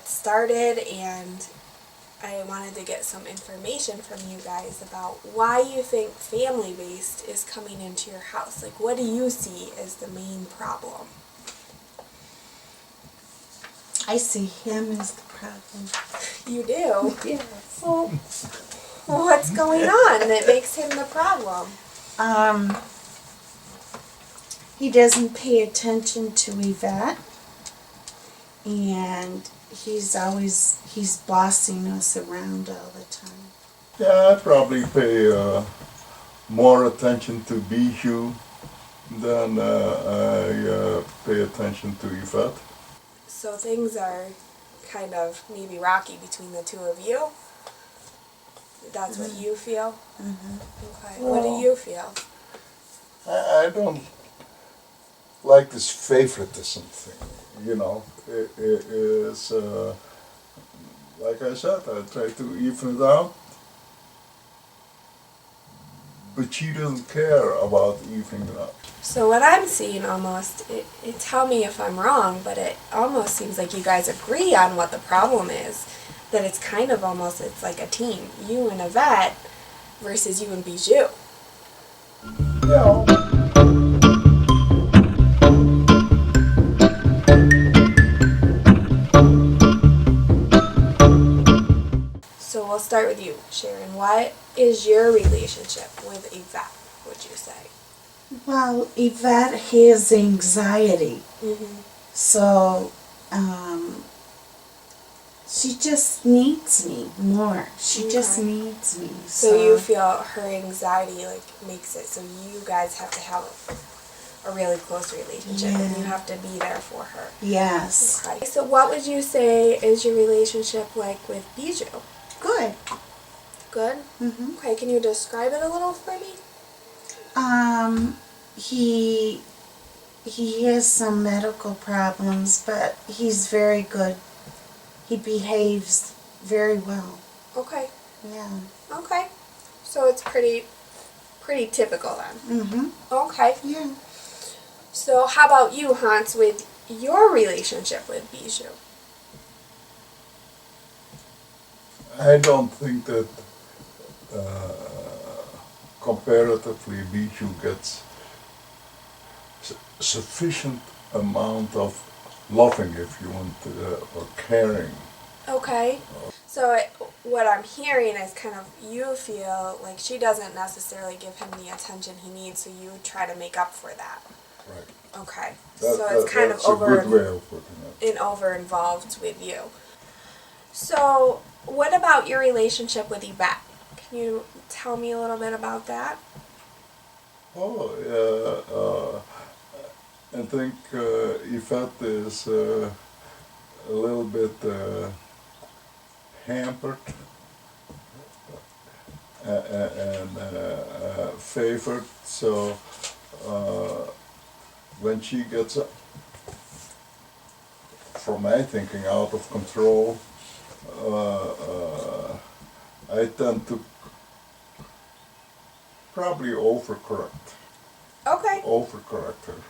get started, and I wanted to get some information from you guys about why you think family waste is coming into your house. Like, what do you see as the main problem? I see him as the problem. You do? Yes. Well, what's going on that makes him the problem? He doesn't pay attention to Yvette, and he's bossing us around all the time. Yeah, I probably pay more attention to Bijou than I pay attention to Yvette. So things are kind of maybe rocky between the two of you? That's what you feel? Okay. What do you feel? I don't like this favoritism thing, you know. It is, like I said, I try to even it out. But she doesn't care about evening it out. So what I'm seeing almost, tell me if I'm wrong, but it almost seems like you guys agree on what the problem is. That it's kind of almost, it's like a team. You and Yvette versus you and Bijou. Yeah. So we'll start with you, Sharon. What is your relationship with Yvette, would you say? Well, Yvette has anxiety, so she just needs me more. She just needs me. So you feel her anxiety like makes it so you guys have to have a really close relationship, and you have to be there for her. Yes. Okay. So what would you say is your relationship like with Bijou? Good. Good? Okay, can you describe it a little for me? He has some medical problems, but he's very good. He behaves very well. Okay. Yeah. Okay. So it's pretty typical then. Okay. Yeah. So how about you, Hans, with your relationship with Bijou? I don't think that comparatively Bijou gets sufficient amount of loving, if you want, or caring. Okay. So what I'm hearing is kind of you feel like she doesn't necessarily give him the attention he needs, so you try to make up for that. Right. Okay. So it's kind of that's a good way of putting it. and over involved with you. So what about your relationship with Yvette? Can you tell me a little bit about that? Oh, I think Yvette is a little bit hampered and favored, so when she gets, from my thinking, out of control, I tend to probably overcorrect. Okay. Overcorrect her.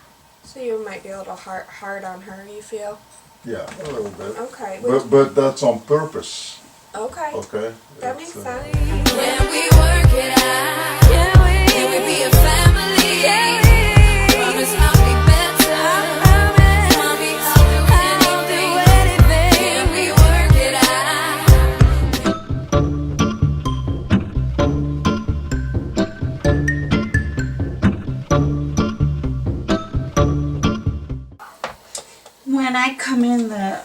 So you might be a little hard on her, you feel? Yeah, a little bit. Okay. But that's on purpose. Okay. Okay. That makes sense. Can we work it out? Can we be a family? Promise I'll be better. Mommy, I'll do anything. Can we work it When I come in the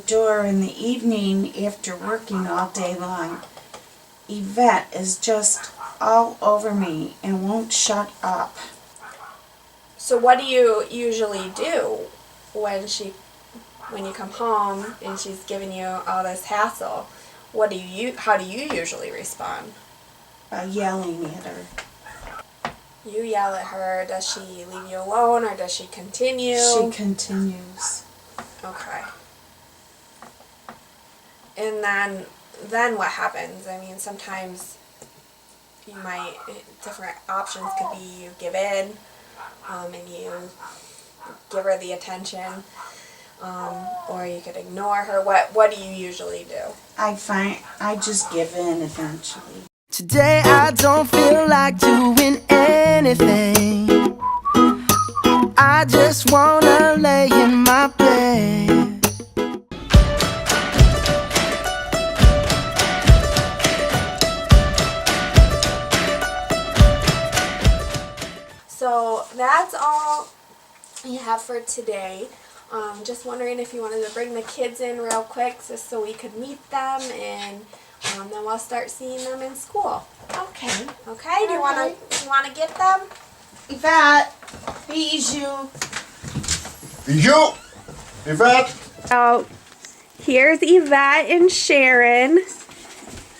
door in the evening after working all day long, Yvette is just all over me and won't shut up. So what do you usually do when you come home and she's giving you all this hassle? How do you usually respond? Yelling at her. You yell at her. Does she leave you alone or does she continue? She continues. Okay. And then what happens? I mean, sometimes different options could be you give in, and you give her the attention. or you could ignore her. What do you usually do? I just give in eventually. Today I don't feel like doing anything. I just wanna lay in my bed. So that's all we have for today. Just wondering if you wanted to bring the kids in real quick just so we could meet them, and then we'll start seeing them in school. Okay. Okay? Do you wanna get them? Yvette, Bijou. Bijou! Yvette! Oh, here's Yvette and Sharon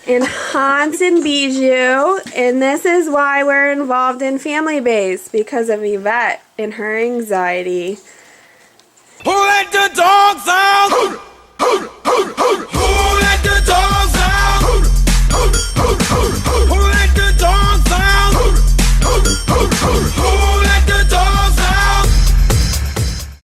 and Hans and Bijou, and this is why we're involved in Family Base, because of Yvette and her anxiety. Who let the dogs out?